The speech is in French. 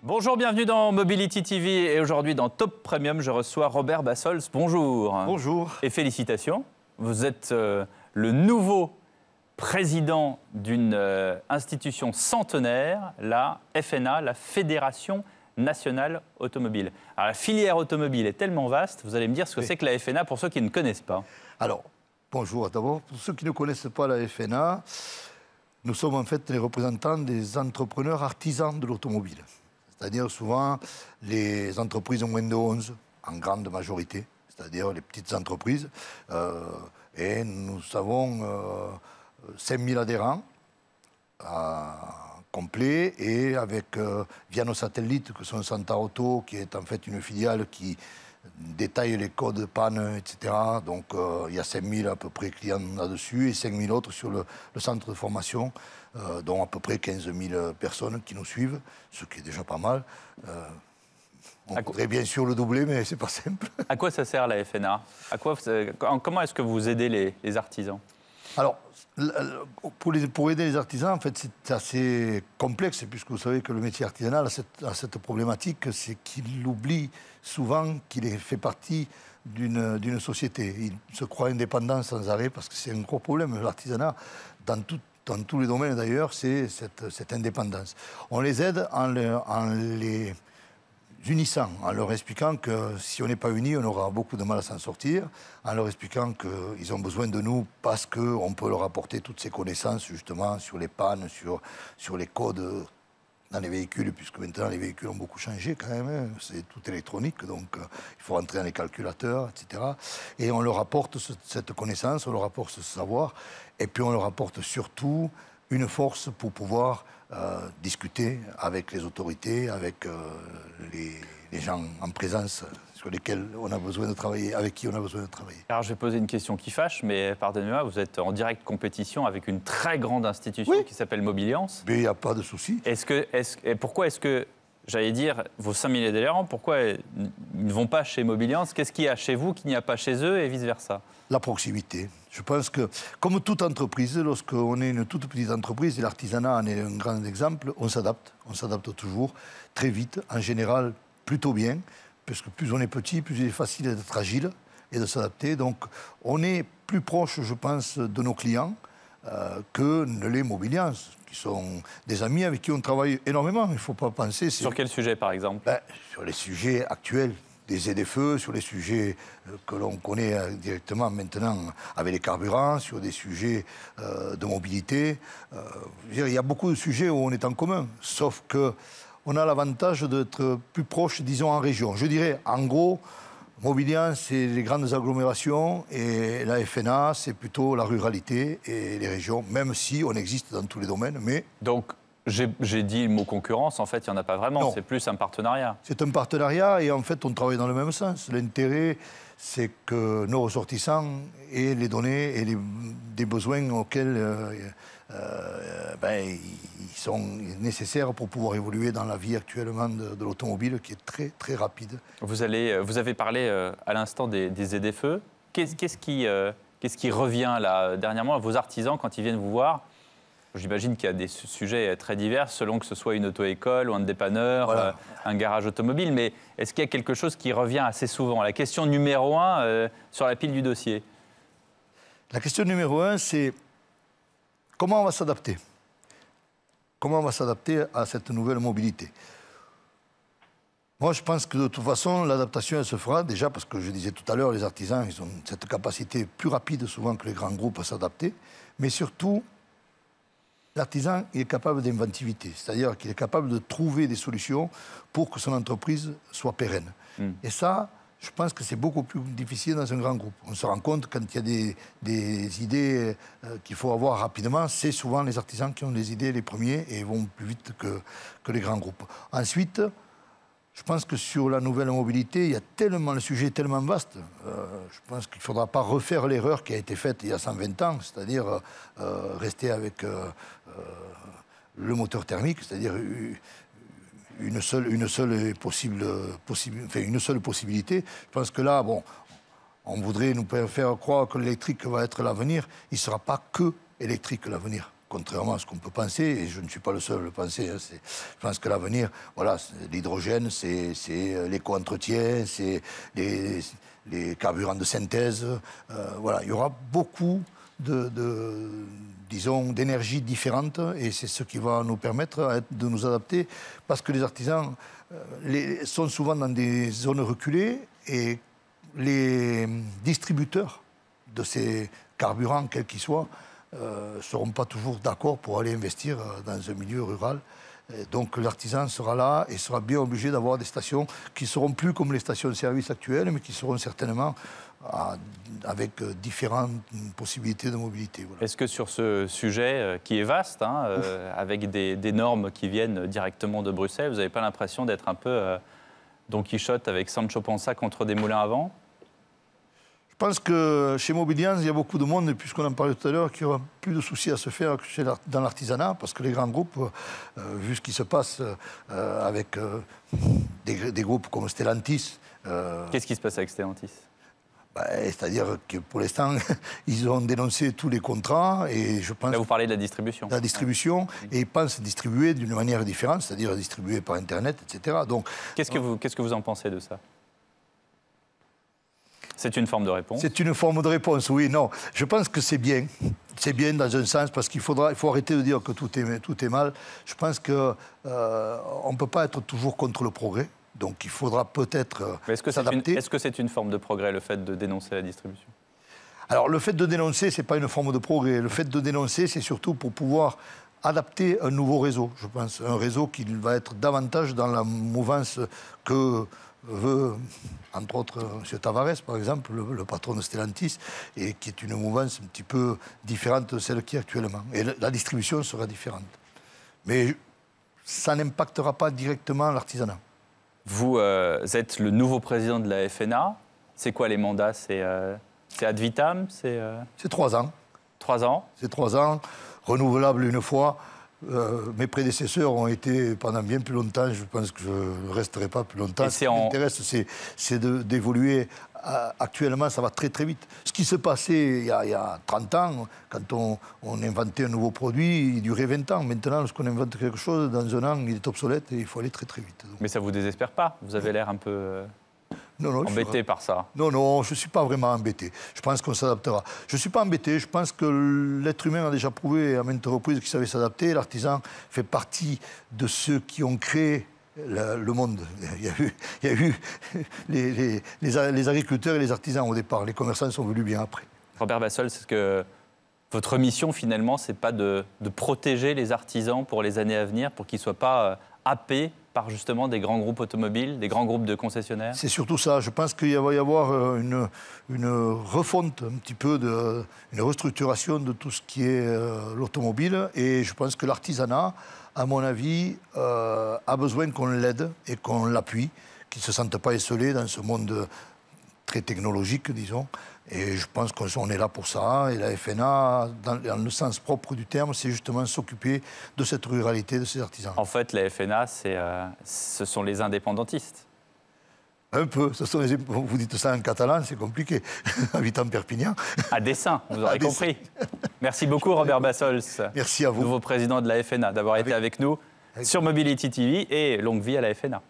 Bonjour, bienvenue dans Mobility TV et aujourd'hui dans Top Premium, je reçois Robert Bassols. Bonjour. Bonjour. Et félicitations, vous êtes le nouveau président d'une institution centenaire, la FNA, la Fédération Nationale Automobile. Alors la filière automobile est tellement vaste, vous allez me dire ce que c'est que la FNA pour ceux qui ne connaissent pas. Alors, bonjour d'abord. Pour ceux qui ne connaissent pas la FNA, nous sommes en fait les représentants des entrepreneurs artisans de l'automobile. C'est-à-dire souvent les entreprises de moins de 11, en grande majorité, c'est-à-dire les petites entreprises. Et nous avons 5000 adhérents complets et avec, via nos satellites, que sont Santa Auto, qui est en fait une filiale qui détaille les codes de panne, etc. Donc il y a 5000 à peu près clients là-dessus et 5000 autres sur le centre de formation, dont à peu près 15 000 personnes qui nous suivent, ce qui est déjà pas mal. On voudrait bien sûr le doubler, mais c'est pas simple. À quoi ça sert la FNA? Comment est-ce que vous aidez les artisans? Alors, pour aider les artisans, en fait, c'est assez complexe, puisque vous savez que le métier artisanal a cette problématique, c'est qu'il oublie souvent qu'il fait partie d'une société. Il se croit indépendant sans arrêt, parce que c'est un gros problème. L'artisanat, dans tous les domaines d'ailleurs, c'est cette indépendance. On les aide en les unissant, en leur expliquant que si on n'est pas unis, on aura beaucoup de mal à s'en sortir, en leur expliquant qu'ils ont besoin de nous parce qu'on peut leur apporter toutes ces connaissances justement sur les pannes, sur les codes dans les véhicules, puisque maintenant les véhicules ont beaucoup changé quand même, hein. C'est tout électronique, donc il faut rentrer dans les calculateurs, etc. Et on leur apporte cette connaissance, on leur apporte ce savoir, et puis on leur apporte surtout une force pour pouvoir discuter avec les autorités, avec les gens en présence sur lesquels on a besoin de travailler, avec qui on a besoin de travailler. Alors je vais poser une question qui fâche, mais pardonnez-moi, vous êtes en directe compétition avec une très grande institution qui s'appelle Mobiliance. Mais il n'y a pas de souci. Pourquoi est-ce que, j'allais dire, vos 5000 adhérents, pourquoi ils ne vont pas chez Mobiliance? Qu'est-ce qu'il y a chez vous qu'il n'y a pas chez eux et vice-versa? La proximité. Je pense que, comme toute entreprise, lorsqu'on est une toute petite entreprise, et l'artisanat en est un grand exemple, on s'adapte. On s'adapte toujours, très vite, en général, plutôt bien, parce que plus on est petit, plus il est facile d'être agile et de s'adapter. Donc, on est plus proche, je pense, de nos clients que ne l'est Mobiliance, qui sont des amis avec qui on travaille énormément. Il ne faut pas penser... Sur quel sujet, par exemple? Sur les sujets actuels. Des ZFE, sur les sujets que l'on connaît directement maintenant avec les carburants, sur des sujets de mobilité. Il y a beaucoup de sujets où on est en commun, sauf qu'on a l'avantage d'être plus proche, disons, en région. Je dirais, en gros, Mobiliance, c'est les grandes agglomérations et la FNA, c'est plutôt la ruralité et les régions, même si on existe dans tous les domaines, mais... Donc, j'ai dit le mot concurrence, en fait, il n'y en a pas vraiment, c'est plus un partenariat. C'est un partenariat et en fait, on travaille dans le même sens. L'intérêt, c'est que nos ressortissants aient les données et des besoins auxquels ils sont nécessaires pour pouvoir évoluer dans la vie actuellement de l'automobile qui est très, très rapide. Vous avez parlé à l'instant des ZFE. Qu'est-ce qui revient là, dernièrement, à vos artisans quand ils viennent vous voir? J'imagine qu'il y a des sujets très divers, selon que ce soit une auto-école ou un dépanneur, un garage automobile. Mais est-ce qu'il y a quelque chose qui revient assez souvent? La question numéro 1 sur la pile du dossier. La question numéro 1, c'est comment on va s'adapter? Comment on va s'adapter à cette nouvelle mobilité? Moi, je pense que de toute façon, l'adaptation, elle se fera déjà parce que je disais tout à l'heure, les artisans, ils ont cette capacité plus rapide souvent que les grands groupes à s'adapter. Mais surtout... l'artisan est capable d'inventivité, c'est-à-dire qu'il est capable de trouver des solutions pour que son entreprise soit pérenne. Et ça, je pense que c'est beaucoup plus difficile dans un grand groupe. On se rend compte quand il y a des idées qu'il faut avoir rapidement, c'est souvent les artisans qui ont les idées les premiers et vont plus vite que les grands groupes. Ensuite, je pense que sur la nouvelle mobilité, il y a le sujet est tellement vaste. Je pense qu'il ne faudra pas refaire l'erreur qui a été faite il y a 120 ans, c'est-à-dire rester avec le moteur thermique, c'est-à-dire une seule possibilité. Je pense que là, bon, on voudrait nous faire croire que l'électrique va être l'avenir. Il ne sera pas que électrique l'avenir. contrairement à ce qu'on peut penser, et je ne suis pas le seul à le penser, hein, je pense que l'avenir, voilà, l'hydrogène, c'est l'éco-entretien, c'est les carburants de synthèse. Voilà, il y aura beaucoup disons, d'énergies différentes, et c'est ce qui va nous permettre de nous adapter, parce que les artisans sont souvent dans des zones reculées, et les distributeurs de ces carburants, quels qu'ils soient, ne seront pas toujours d'accord pour aller investir dans un milieu rural. Et donc l'artisan sera là et sera bien obligé d'avoir des stations qui ne seront plus comme les stations-service actuelles, mais qui seront certainement avec différentes possibilités de mobilité. Voilà. Est-ce que sur ce sujet qui est vaste, hein, avec des normes qui viennent directement de Bruxelles, vous n'avez pas l'impression d'être un peu Don Quichotte avec Sancho Panza contre des moulins à vent? Je pense que chez Mobilians, il y a beaucoup de monde, puisqu'on en parlait tout à l'heure, qui aura plus de soucis à se faire que dans l'artisanat, parce que les grands groupes, vu ce qui se passe avec des groupes comme Stellantis... Qu'est-ce qui se passe avec Stellantis? C'est-à-dire que pour l'instant, ils ont dénoncé tous les contrats, et je pense... Là, vous parlez de la distribution. La distribution, et ils pensent distribuer d'une manière différente, c'est-à-dire distribuer par Internet, etc. Donc, qu'est-ce que vous en pensez de ça? C'est une forme de réponse? C'est une forme de réponse, oui, non. Je pense que c'est bien. C'est bien dans un sens, parce qu'il faut arrêter de dire que tout est mal. Je pense qu'on ne peut pas être toujours contre le progrès. Donc il faudra peut-être s'adapter. Est-ce que c'est une forme de progrès, le fait de dénoncer la distribution? Alors le fait de dénoncer, ce n'est pas une forme de progrès. Le fait de dénoncer, c'est surtout pour pouvoir adapter un nouveau réseau, je pense. Un réseau qui va être davantage dans la mouvance que veut, entre autres, M. Tavares, par exemple, le patron de Stellantis, et qui est une mouvance un petit peu différente de celle qui est actuellement. Et la distribution sera différente. Mais ça n'impactera pas directement l'artisanat. Vous êtes le nouveau président de la FNA. C'est quoi les mandats? C'est ad vitam? C'est 3 ans. 3 ans? C'est 3 ans, renouvelable une fois. Mes prédécesseurs ont été pendant bien plus longtemps. Je pense que je ne resterai pas plus longtemps. Ce qui m'intéresse, c'est d'évoluer. Actuellement, ça va très très vite. Ce qui se passait il y a 30 ans, quand on inventait un nouveau produit, il durait 20 ans. Maintenant, lorsqu'on invente quelque chose, dans un an, il est obsolète et il faut aller très très vite. Donc. Mais ça ne vous désespère pas? Vous avez l'air un peu embêté par ça? Non, je ne suis pas vraiment embêté. Je pense qu'on s'adaptera. Je ne suis pas embêté. Je pense que l'être humain a déjà prouvé à maintes reprises qu'il savait s'adapter. L'artisan fait partie de ceux qui ont créé le monde. Il y a eu les agriculteurs et les artisans au départ. Les commerçants sont venus bien après. Robert Bassols, c'est que votre mission, finalement, c'est pas de protéger les artisans pour les années à venir, pour qu'ils ne soient pas happés par justement des grands groupes automobiles, des grands groupes de concessionnaires? C'est surtout ça. Je pense qu'il va y avoir une refonte, un petit peu, une restructuration de tout ce qui est l'automobile. Et je pense que l'artisanat, à mon avis, a besoin qu'on l'aide et qu'on l'appuie, qu'il ne se sente pas esselé dans ce monde très technologique, disons. Et je pense qu'on est là pour ça. Et la FNA, dans le sens propre du terme, c'est justement s'occuper de cette ruralité, de ces artisans. En fait, la FNA, ce sont les indépendantistes. Un peu. Vous dites ça en catalan, c'est compliqué. Habitant Perpignan. À dessein, vous aurez compris. Merci beaucoup, Robert Bassols. Merci à vous. Nouveau président de la FNA, d'avoir été avec nous sur Mobility TV, et longue vie à la FNA.